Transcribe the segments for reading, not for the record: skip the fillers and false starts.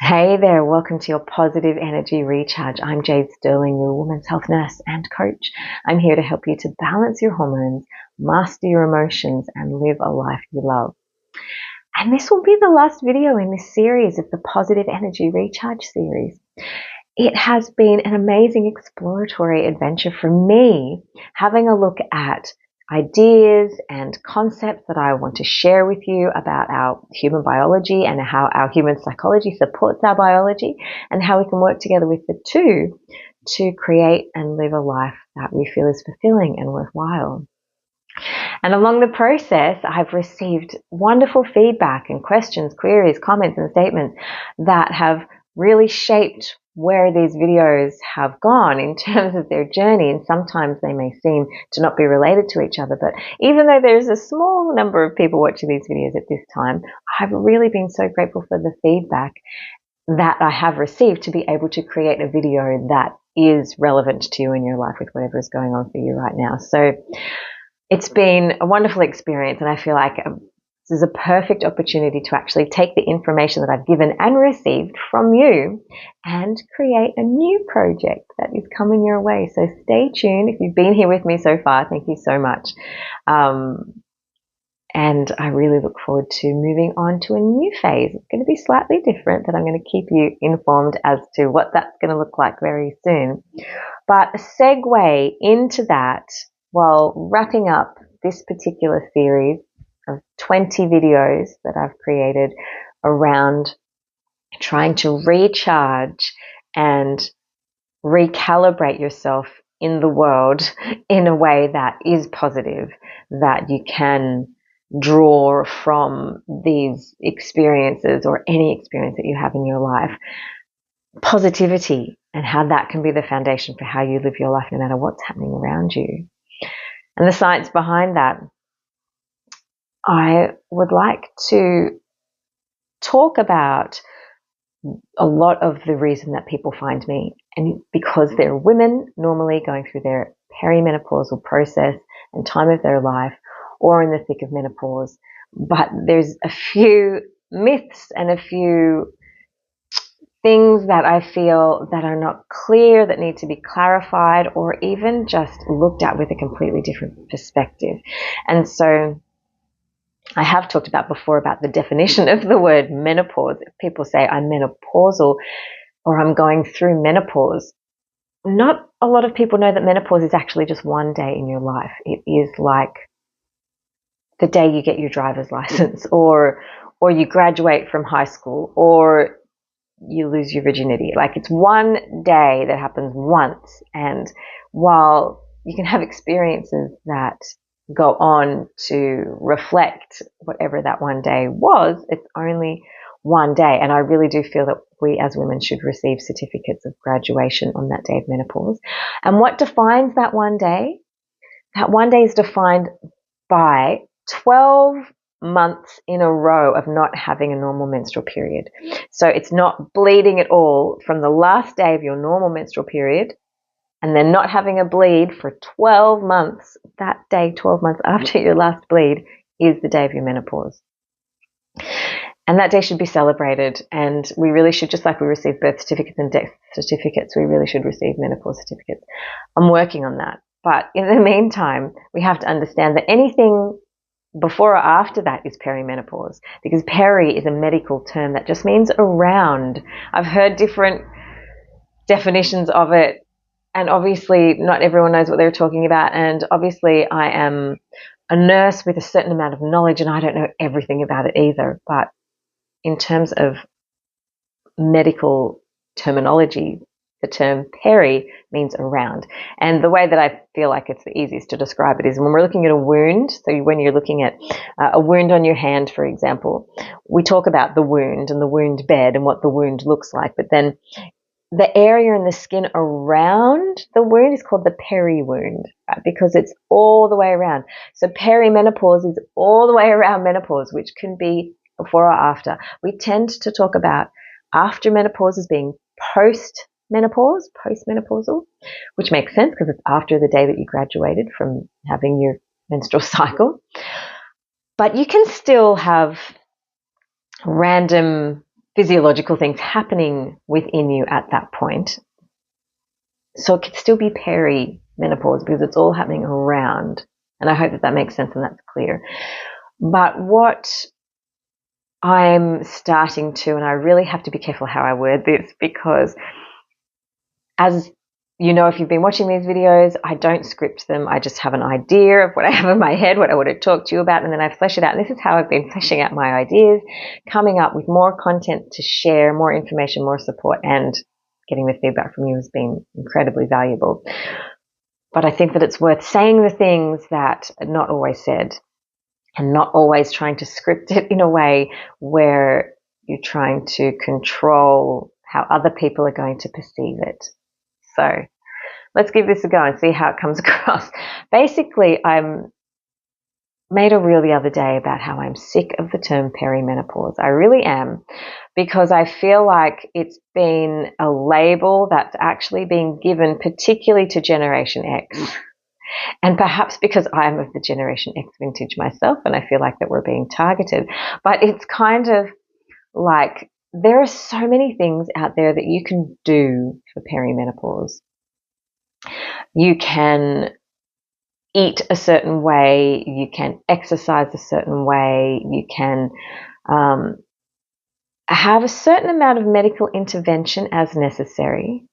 Hey there, welcome to your positive energy recharge. I'm Jade Sterling, your women's health nurse and coach. I'm here to help you to balance your hormones, master your emotions, and live a life you love. And this will be the last video in this series of the Positive Energy Recharge series. It has been an amazing exploratory adventure for me, having a look at ideas and concepts that I want to share with you about our human biology and how our human psychology supports our biology and how we can work together with the two to create and live a life that we feel is fulfilling and worthwhile. And along the process, I've received wonderful feedback and questions, queries, comments, and statements that have really shaped where these videos have gone in terms of their journey. And sometimes they may seem to not be related to each other. But even though there's a small number of people watching these videos at this time, I've really been so grateful for the feedback that I have received to be able to create a video that is relevant to you in your life with whatever is going on for you right now. So it's been a wonderful experience, and I feel like this is a perfect opportunity to actually take the information that I've given and received from you and create a new project that is coming your way. So stay tuned. If you've been here with me so far, thank you so much. And I really look forward to moving on to a new phase. It's going to be slightly different, but I'm going to keep you informed as to what that's going to look like very soon. But a segue into that, while wrapping up this particular series of 20 videos that I've created around trying to recharge and recalibrate yourself in the world in a way that is positive, that you can draw from these experiences or any experience that you have in your life. Positivity and how that can be the foundation for how you live your life no matter what's happening around you. And the science behind that, I would like to talk about a lot of the reason that people find me, and because they're women normally going through their perimenopausal process and time of their life or in the thick of menopause. But there's a few myths and a few things that I feel that are not clear, that need to be clarified, or even just looked at with a completely different perspective. And so I have talked about before about the definition of the word menopause. If people say I'm menopausal or I'm going through menopause, not a lot of people know that menopause is actually just one day in your life. It is like the day you get your driver's license, or you graduate from high school, or you lose your virginity. Like, it's one day that happens once. And while you can have experiences that go on to reflect whatever that one day was, it's only one day. And I really do feel that we as women should receive certificates of graduation on that day of menopause. And what defines that one day? That one day is defined by 12 months in a row of not having a normal menstrual period. So it's not bleeding at all from the last day of your normal menstrual period and then not having a bleed for 12 months. That day, 12 months after your last bleed, is the day of your menopause. And that day should be celebrated, and we really should, just like we receive birth certificates and death certificates, we really should receive menopause certificates. I'm working on that. But in the meantime, we have to understand that anything before or after that is perimenopause, because peri is a medical term that just means around. I've heard different definitions of it, and obviously not everyone knows what they're talking about, and obviously I am a nurse with a certain amount of knowledge and I don't know everything about it either. But in terms of medical terminology, the term peri means around. And the way that I feel like it's the easiest to describe it is when we're looking at a wound. So when you're looking at a wound on your hand, for example, we talk about the wound and the wound bed and what the wound looks like. But then the area in the skin around the wound is called the peri wound, right? Because it's all the way around. So perimenopause is all the way around menopause, which can be before or after. We tend to talk about after menopause as being postmenopausal, which makes sense because it's after the day that you graduated from having your menstrual cycle. But you can still have random physiological things happening within you at that point. So it could still be perimenopause because it's all happening around. And I hope that makes sense and that's clear. But what I'm starting to, and I really have to be careful how I word this, because as you know, if you've been watching these videos, I don't script them. I just have an idea of what I have in my head, what I want to talk to you about, and then I flesh it out. And this is how I've been fleshing out my ideas, coming up with more content to share, more information, more support, and getting the feedback from you has been incredibly valuable. But I think that it's worth saying the things that are not always said, and not always trying to script it in a way where you're trying to control how other people are going to perceive it. So let's give this a go and see how it comes across. Basically, I made a reel the other day about how I'm sick of the term perimenopause. I really am, because I feel like it's been a label that's actually been given particularly to Generation X. And perhaps because I am of the Generation X vintage myself, and I feel like that we're being targeted. But it's kind of like there are so many things out there that you can do for perimenopause. You can eat a certain way, you can exercise a certain way, you can have a certain amount of medical intervention as necessary.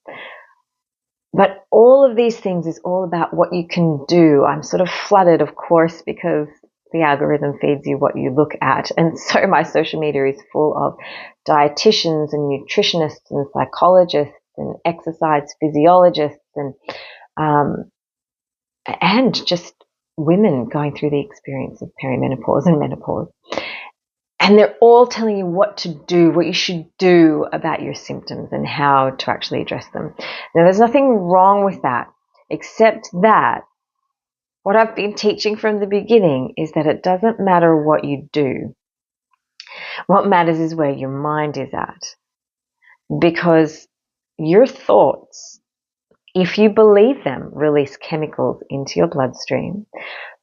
But all of these things is all about what you can do. I'm sort of flooded, of course, because the algorithm feeds you what you look at. And so my social media is full of dietitians and nutritionists and psychologists and exercise physiologists and just women going through the experience of perimenopause and menopause. And they're all telling you what to do, what you should do about your symptoms and how to actually address them. Now, there's nothing wrong with that, except that what I've been teaching from the beginning is that it doesn't matter what you do. What matters is where your mind is at. Because your thoughts, if you believe them, release chemicals into your bloodstream.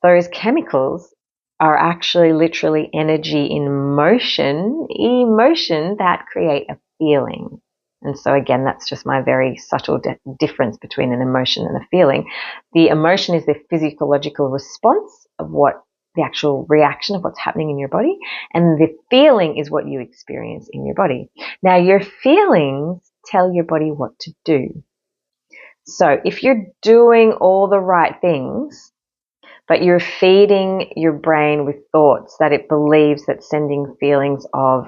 Those chemicals are actually literally energy in motion, emotion that create a feeling. And so again, that's just my very subtle difference between an emotion and a feeling. The emotion is the physiological response of what the actual reaction of what's happening in your body, and the feeling is what you experience in your body. Now, your feelings tell your body what to do. So if you're doing all the right things, but you're feeding your brain with thoughts that it believes that sending feelings of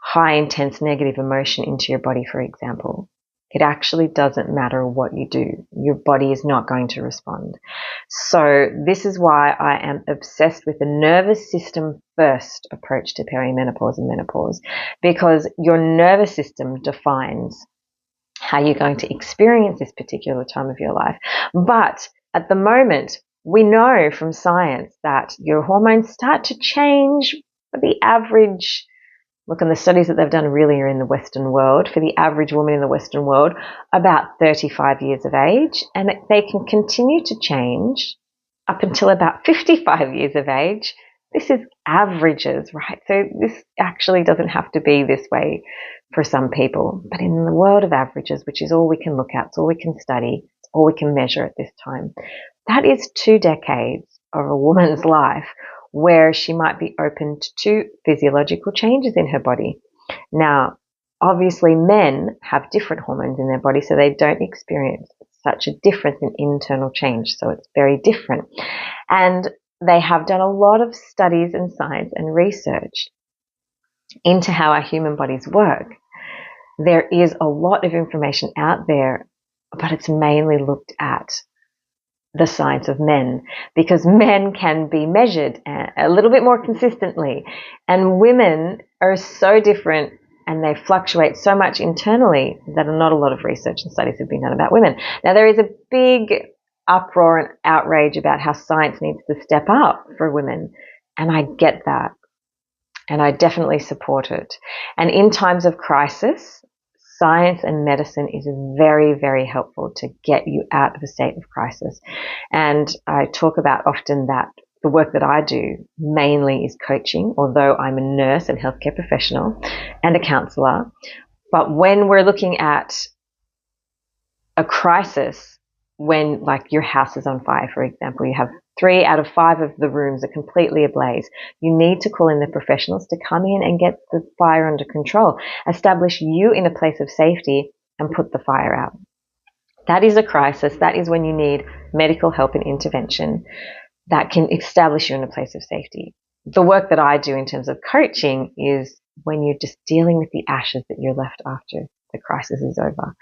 high, intense, negative emotion into your body, for example, it actually doesn't matter what you do. Your body is not going to respond. So this is why I am obsessed with the nervous system first approach to perimenopause and menopause, because your nervous system defines how you're going to experience this particular time of your life. But at the moment, we know from science that your hormones start to change for the average. Look, and the studies that they've done really are in the Western world. For the average woman in the Western world, about 35 years of age, and they can continue to change up until about 55 years of age. This is averages, right? So this actually doesn't have to be this way for some people. But in the world of averages, which is all we can look at, it's all we can study, it's all we can measure at this time, that is 2 decades of a woman's life where she might be open to physiological changes in her body. Now, obviously men have different hormones in their body, so they don't experience such a difference in internal change. So it's very different. And they have done a lot of studies and science and research into how our human bodies work. There is a lot of information out there, but it's mainly looked at the science of men, because men can be measured a little bit more consistently, and women are so different and they fluctuate so much internally that not a lot of research and studies have been done about women. Now, there is a big uproar and outrage about how science needs to step up for women, and I get that, and I definitely support it. And in times of crisis, science and medicine is very, very helpful to get you out of a state of crisis. And I talk about often that the work that I do mainly is coaching, although I'm a nurse and healthcare professional and a counsellor. But when we're looking at a crisis, when like your house is on fire, for example, you have 3 out of 5 of the rooms are completely ablaze, you need to call in the professionals to come in and get the fire under control, establish you in a place of safety and put the fire out. That is a crisis. That is when you need medical help and intervention that can establish you in a place of safety. The work that I do in terms of coaching is when you're just dealing with the ashes that you're left after the crisis is over.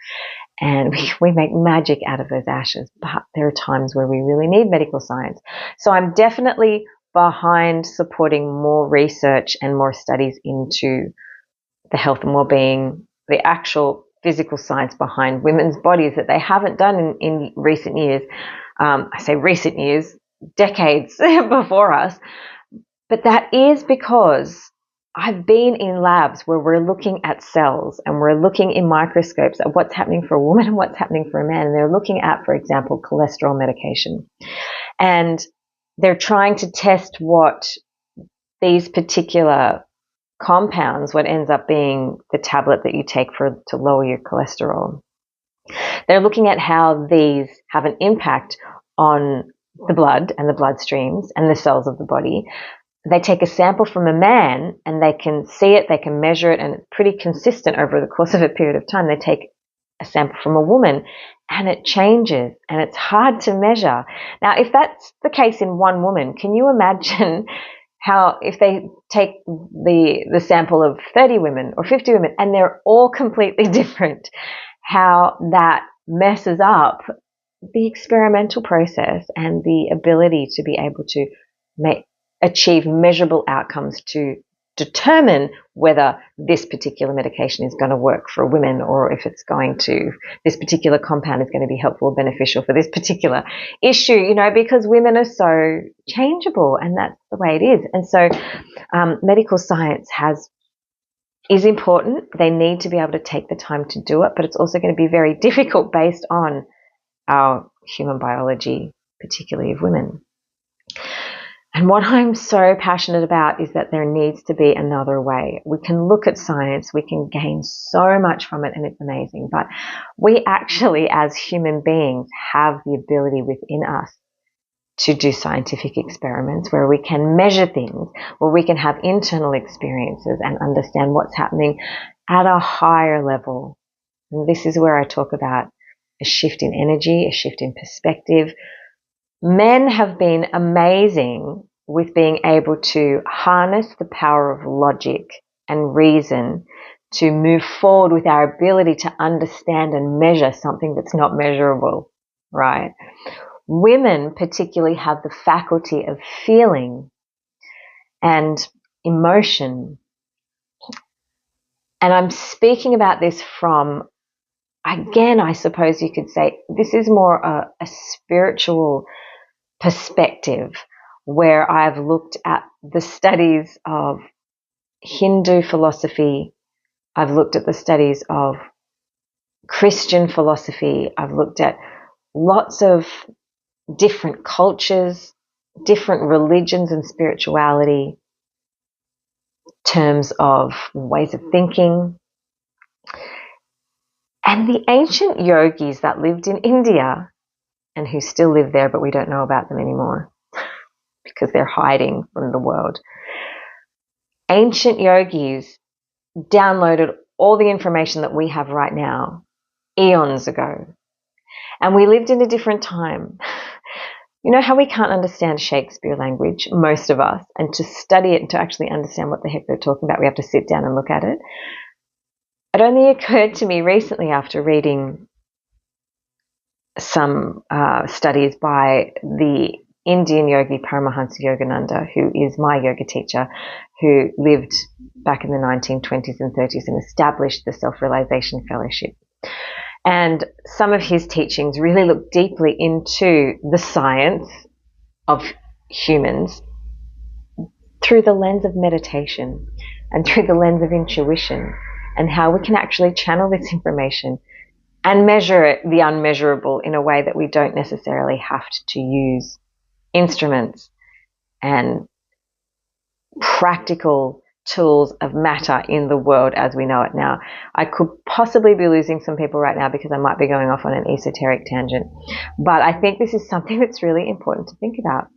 And we make magic out of those ashes, but there are times where we really need medical science. So I'm definitely behind supporting more research and more studies into the health and well-being, the actual physical science behind women's bodies that they haven't done in recent years. I say recent years, decades before us. But that is because I've been in labs where we're looking at cells and we're looking in microscopes at what's happening for a woman and what's happening for a man. And they're looking at, for example, cholesterol medication. And they're trying to test what these particular compounds, what ends up being the tablet that you take to lower your cholesterol. They're looking at how these have an impact on the blood and the bloodstreams and the cells of the body. They take a sample from a man and they can see it, they can measure it, and it's pretty consistent over the course of a period of time. They take a sample from a woman and it changes and it's hard to measure. Now, if that's the case in one woman, can you imagine how if they take the sample of 30 women or 50 women and they're all completely different, how that messes up the experimental process and the ability to be able to achieve measurable outcomes to determine whether this particular medication is going to work for women or if this particular compound is going to be helpful or beneficial for this particular issue, because women are so changeable and that's the way it is. And so medical science is important. They need to be able to take the time to do it, but it's also going to be very difficult based on our human biology, particularly of women. And what I'm so passionate about is that there needs to be another way. We can look at science, we can gain so much from it, and it's amazing. But we actually, as human beings, have the ability within us to do scientific experiments where we can measure things, where we can have internal experiences and understand what's happening at a higher level. And this is where I talk about a shift in energy, a shift in perspective. Men have been amazing with being able to harness the power of logic and reason to move forward with our ability to understand and measure something that's not measurable, right? Women particularly have the faculty of feeling and emotion. And I'm speaking about this from, again, I suppose you could say, this is more a spiritual perspective where I've looked at the studies of Hindu philosophy, I've looked at the studies of Christian philosophy, I've looked at lots of different cultures, different religions and spirituality, terms of ways of thinking. And the ancient yogis that lived in India and who still live there, but we don't know about them anymore because they're hiding from the world. Ancient yogis downloaded all the information that we have right now eons ago. And we lived in a different time. You know how we can't understand Shakespeare language, most of us, and to study it and to actually understand what the heck they're talking about, we have to sit down and look at it. It only occurred to me recently after reading some studies by the Indian yogi Paramahansa Yogananda, who is my yoga teacher, who lived back in the 1920s and 30s and established the Self-Realization Fellowship. And some of his teachings really look deeply into the science of humans through the lens of meditation and through the lens of intuition and how we can actually channel this information and measure it, the unmeasurable, in a way that we don't necessarily have to use instruments and practical tools of matter in the world as we know it now. I could possibly be losing some people right now because I might be going off on an esoteric tangent, but I think this is something that's really important to think about.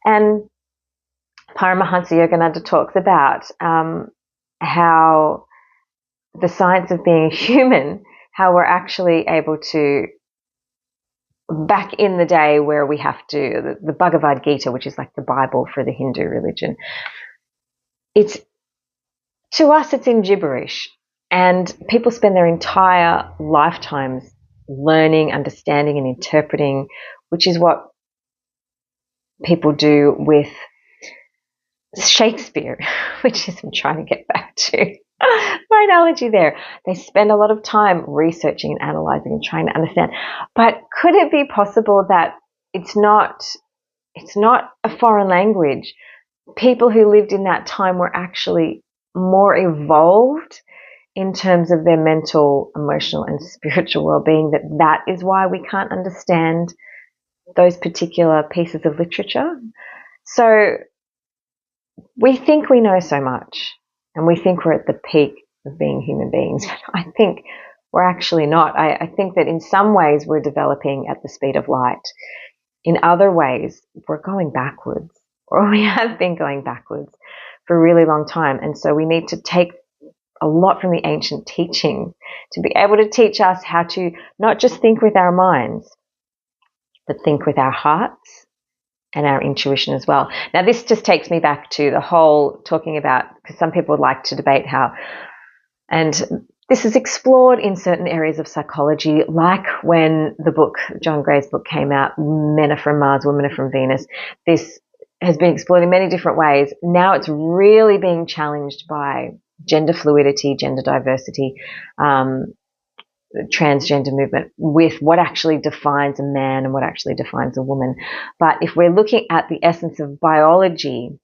And Paramahansa Yogananda talks about how the science of being human, how we're actually able to, back in the day where we have to, the Bhagavad Gita, which is like the Bible for the Hindu religion, it's, to us, it's in gibberish. And people spend their entire lifetimes learning, understanding, and interpreting, which is what people do with Shakespeare, which is I'm trying to get back to my analogy there. They spend a lot of time researching and analyzing and trying to understand. But could it be possible that it's not a foreign language? People who lived in that time were actually more evolved in terms of their mental, emotional, and spiritual well-being, that is why we can't understand those particular pieces of literature. So we think we know so much, and we think we're at the peak of being human beings. I think we're actually not. I think that in some ways we're developing at the speed of light. In other ways, we're going backwards, or we have been going backwards for a really long time. And so we need to take a lot from the ancient teaching to be able to teach us how to not just think with our minds, but think with our hearts and our intuition as well. Now, this just takes me back to the whole talking about, because some people would like to debate how, and this is explored in certain areas of psychology, like when the book, John Gray's book, came out, Men Are From Mars, Women Are From Venus. This has been explored in many different ways. Now it's really being challenged by gender fluidity, gender diversity, transgender movement, with what actually defines a man and what actually defines a woman. But if we're looking at the essence of biology,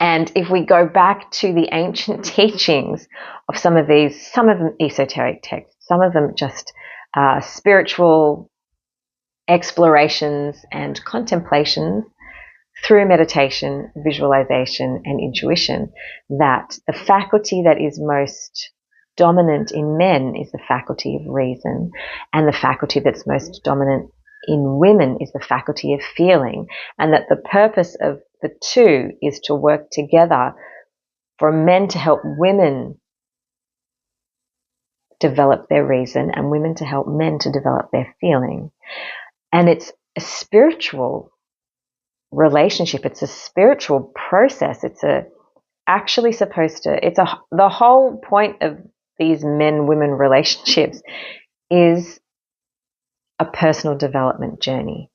and if we go back to the ancient teachings of some of them esoteric texts, some of them just spiritual explorations and contemplations through meditation, visualization, and intuition, that the faculty that is most dominant in men is the faculty of reason, and the faculty that's most dominant in women is the faculty of feeling, and that the purpose of the two is to work together for men to help women develop their reason and women to help men to develop their feeling. And it's a spiritual relationship. It's a spiritual process. It's the whole point of these men-women relationships is a personal development journey.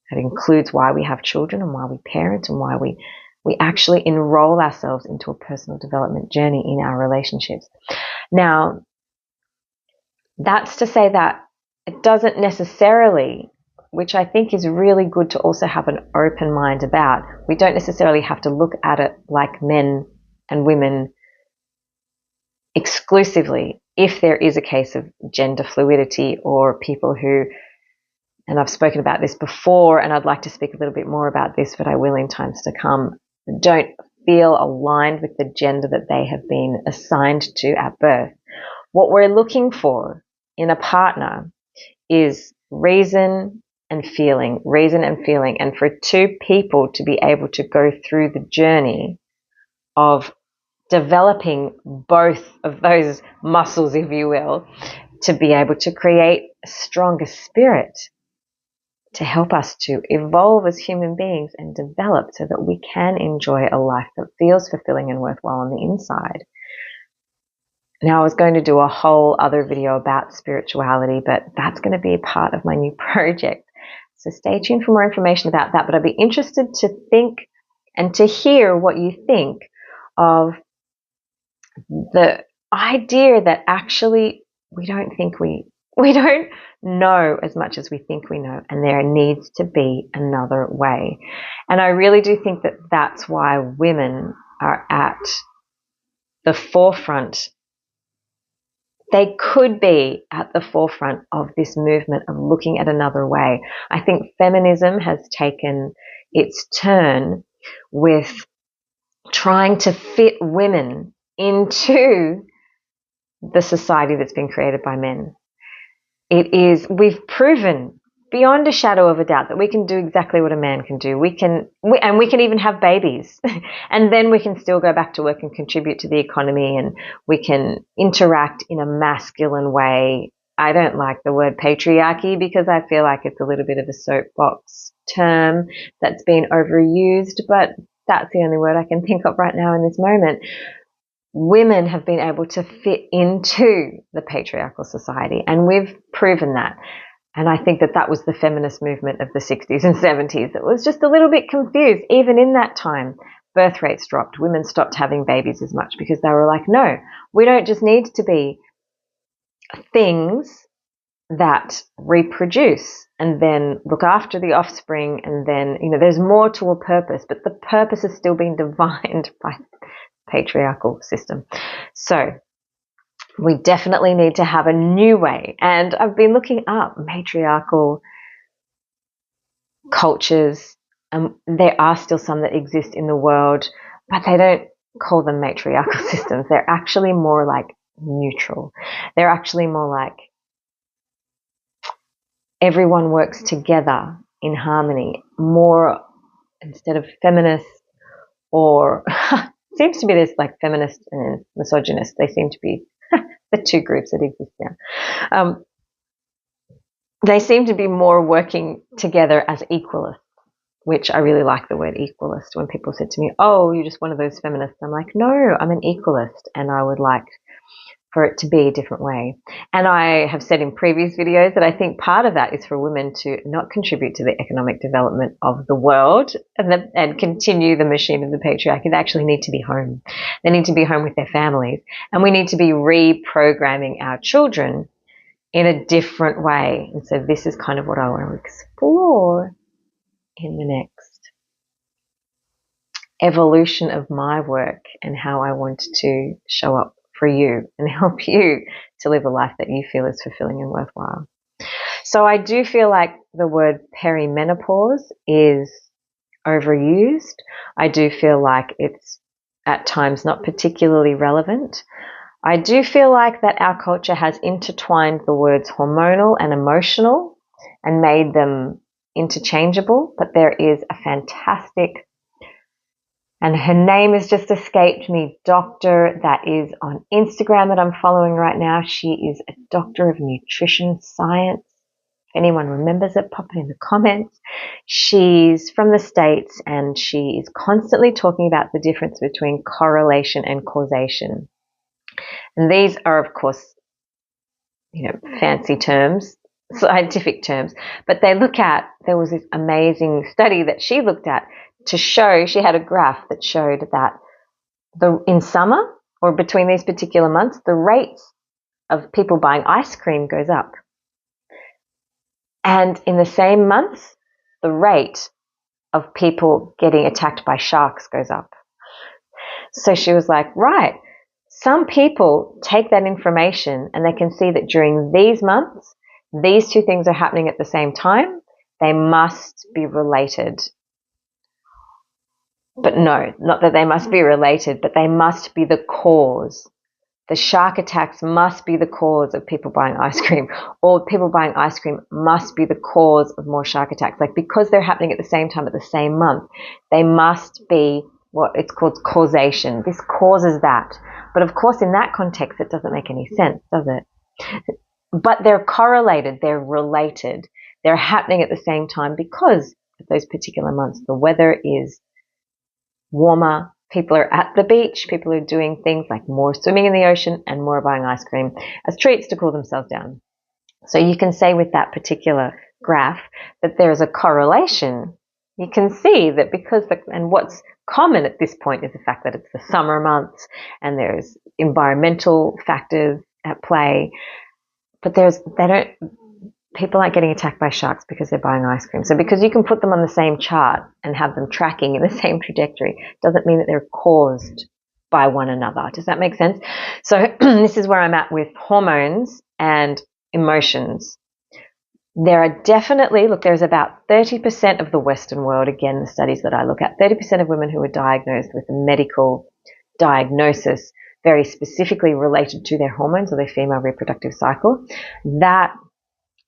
It includes why we have children and why we parent and why we actually enroll ourselves into a personal development journey in our relationships. Now, that's to say that it doesn't necessarily, which I think is really good to also have an open mind about, we don't necessarily have to look at it like men and women exclusively if there is a case of gender fluidity or people who, and I've spoken about this before and I'd like to speak a little bit more about this, but I will in times to come, don't feel aligned with the gender that they have been assigned to at birth. What we're looking for in a partner is reason and feeling, and for two people to be able to go through the journey of developing both of those muscles, if you will, to be able to create a stronger spirit to help us to evolve as human beings and develop so that we can enjoy a life that feels fulfilling and worthwhile on the inside. Now, I was going to do a whole other video about spirituality, but that's going to be a part of my new project. So stay tuned for more information about that. But I'd be interested to think and to hear what you think of the idea that actually we don't know as much as we think we know, and there needs to be another way. And I really do think that that's why women are at the forefront. They could be at the forefront of this movement of looking at another way. I think feminism has taken its turn with trying to fit women into the society that's been created by men. We've proven beyond a shadow of a doubt that we can do exactly what a man can do. We can even have babies and then we can still go back to work and contribute to the economy, and we can interact in a masculine way. I don't like the word patriarchy because I feel like it's a little bit of a soapbox term that's been overused, but that's the only word I can think of right now in this moment. Women have been able to fit into the patriarchal society, and we've proven that. And I think that was the feminist movement of the 60s and 70s. It was just a little bit confused. Even in that time, birth rates dropped. Women stopped having babies as much because they were like, no, we don't just need to be things that reproduce and then look after the offspring, and then, there's more to a purpose, but the purpose is still being defined by patriarchal system. So we definitely need to have a new way. And I've been looking up matriarchal cultures, and there are still some that exist in the world, but they don't call them matriarchal systems. They're actually more like neutral. They're actually more like everyone works together in harmony, more instead of feminist, or seems to be this like feminist and misogynist. They seem to be the two groups that exist now. They seem to be more working together as equalists, which I really like the word equalist. When people said to me, oh, you're just one of those feminists, I'm like, no, I'm an equalist, and I would like for it to be a different way. And I have said in previous videos that I think part of that is for women to not contribute to the economic development of the world and continue the machine of the patriarchy. They actually need to be home. They need to be home with their families. And we need to be reprogramming our children in a different way. And so this is kind of what I want to explore in the next evolution of my work and how I want to show up for you and help you to live a life that you feel is fulfilling and worthwhile. So I do feel like the word perimenopause is overused. I do feel like it's at times not particularly relevant. I do feel like that our culture has intertwined the words hormonal and emotional and made them interchangeable, but there is a fantastic, and her name has just escaped me, doctor that is on Instagram that I'm following right now. She is a doctor of nutrition science. If anyone remembers it, pop it in the comments. She's from the States, and she is constantly talking about the difference between correlation and causation. And these are, of course, fancy terms, scientific terms, but there was this amazing study that she looked at to show, she had a graph that showed that in summer or between these particular months, the rates of people buying ice cream goes up. And in the same months, the rate of people getting attacked by sharks goes up. So she was like, right, some people take that information and they can see that during these months, these two things are happening at the same time. They must be related. But no, not that they must be related, but they must be the cause. The shark attacks must be the cause of people buying ice cream, or people buying ice cream must be the cause of more shark attacks. Like, because they're happening at the same time, at the same month, they must be what it's called causation. This causes that. But of course, in that context, it doesn't make any sense, does it? But they're correlated, they're related. They're happening at the same time because of those particular months. The weather is warmer, people are at the beach, people are doing things like more swimming in the ocean and more buying ice cream as treats to cool themselves down. So you can say with that particular graph that there's a correlation. You can see that and what's common at this point is the fact that it's the summer months and there's environmental factors at play, but people aren't getting attacked by sharks because they're buying ice cream. So because you can put them on the same chart and have them tracking in the same trajectory doesn't mean that they're caused by one another. Does that make sense? So this is where I'm at with hormones and emotions. There are definitely, look, there's about 30% of the Western world, again, the studies that I look at, 30% of women who are diagnosed with a medical diagnosis very specifically related to their hormones or their female reproductive cycle. That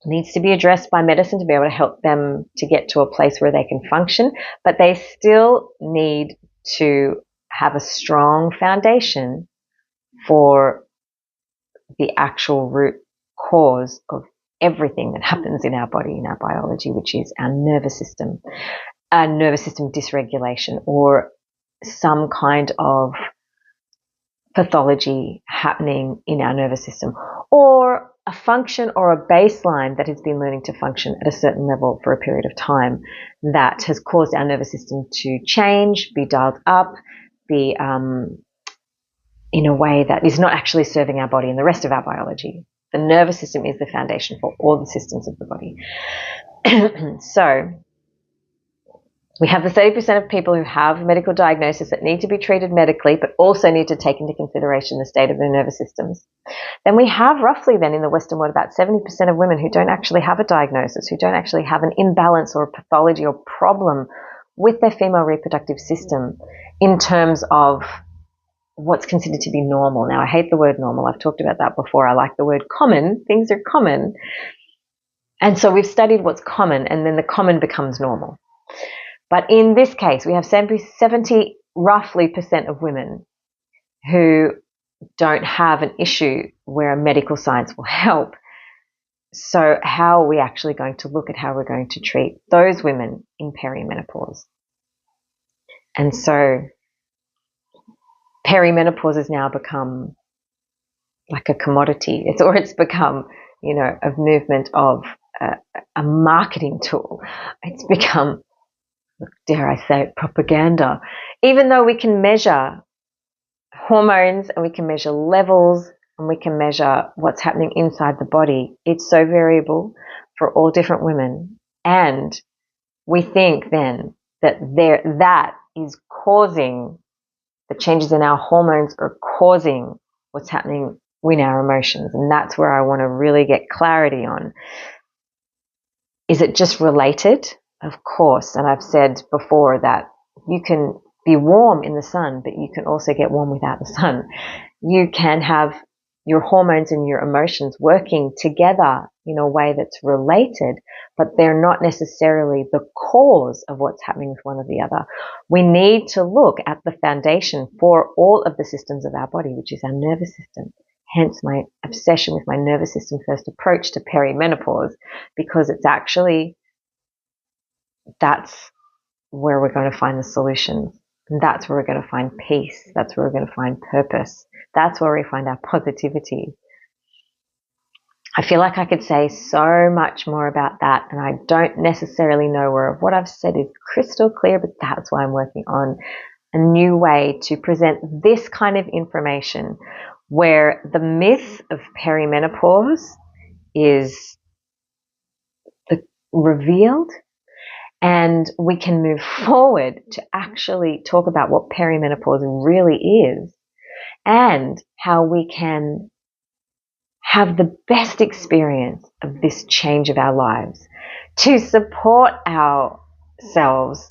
needs to be addressed by medicine to be able to help them to get to a place where they can function, but they still need to have a strong foundation for the actual root cause of everything that happens in our body, in our biology, which is our nervous system dysregulation, or some kind of pathology happening in our nervous system, or a function or a baseline that has been learning to function at a certain level for a period of time that has caused our nervous system to change, be dialed up, be in a way that is not actually serving our body and the rest of our biology. The nervous system is the foundation for all the systems of the body. So we have the 30% of people who have medical diagnosis that need to be treated medically, but also need to take into consideration the state of their nervous systems. Then we have roughly then in the Western world about 70% of women who don't actually have a diagnosis, who don't actually have an imbalance or a pathology or problem with their female reproductive system in terms of what's considered to be normal. Now, I hate the word normal. I've talked about that before. I like the word common. Things are common. And so we've studied what's common, and then the common becomes normal. But in this case, we have 70 roughly percent of women who don't have an issue where medical science will help. So how are we actually going to look at how we're going to treat those women in perimenopause? And so perimenopause has now become like a commodity. It's become, a movement of a marketing tool. It's become, dare I say it, propaganda. Even though we can measure hormones and we can measure levels and we can measure what's happening inside the body, it's so variable for all different women. And we think then that is causing the changes in our hormones are causing what's happening in our emotions. And that's where I want to really get clarity on. Is it just related? Of course. And I've said before that you can be warm in the sun, but you can also get warm without the sun. You can have your hormones and your emotions working together in a way that's related, but they're not necessarily the cause of what's happening with one or the other. We need to look at the foundation for all of the systems of our body, which is our nervous system. Hence my obsession with my nervous system first approach to perimenopause, because it's actually, that's where we're going to find the solutions. And that's where we're going to find peace. That's where we're going to find purpose. That's where we find our positivity. I feel like I could say so much more about that, and I don't necessarily know where what I've said is crystal clear, but that's why I'm working on a new way to present this kind of information where the myth of perimenopause is revealed, and we can move forward to actually talk about what perimenopause really is and how we can have the best experience of this change of our lives to support ourselves,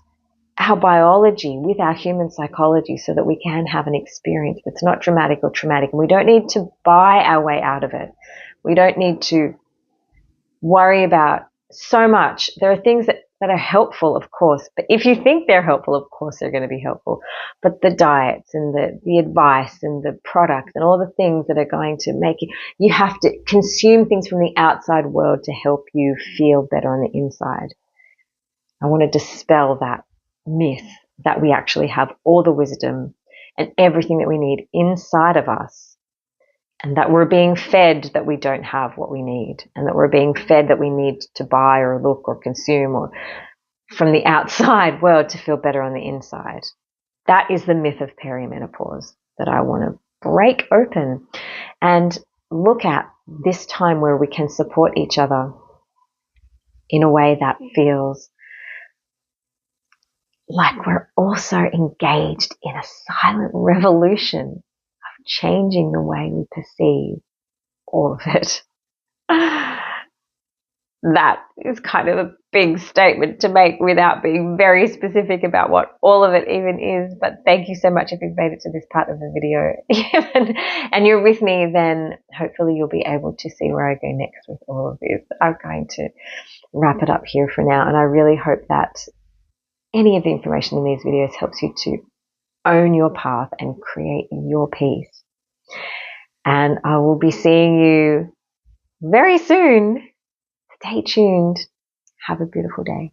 our biology with our human psychology, so that we can have an experience that's not dramatic or traumatic. And we don't need to buy our way out of it. We don't need to worry about so much. There are things that are helpful, of course, but if you think they're helpful, of course they're going to be helpful. But the diets and the advice and the products and all the things that are going to make you have to consume things from the outside world to help you feel better on the inside. I want to dispel that myth that we actually have all the wisdom and everything that we need inside of us, and that we're being fed that we don't have what we need, and that we're being fed that we need to buy or look or consume or from the outside world to feel better on the inside. That is the myth of perimenopause that I want to break open and look at this time where we can support each other in a way that feels like we're also engaged in a silent revolution of changing the way we perceive all of it. that is kind of a big statement to make without being very specific about what all of it even is. But thank you so much if you've made it to this part of the video and you're with me, then hopefully you'll be able to see where I go next with all of this. I'm going to wrap it up here for now, and I really hope that any of the information in these videos helps you to own your path and create your peace. And I will be seeing you very soon. Stay tuned. Have a beautiful day.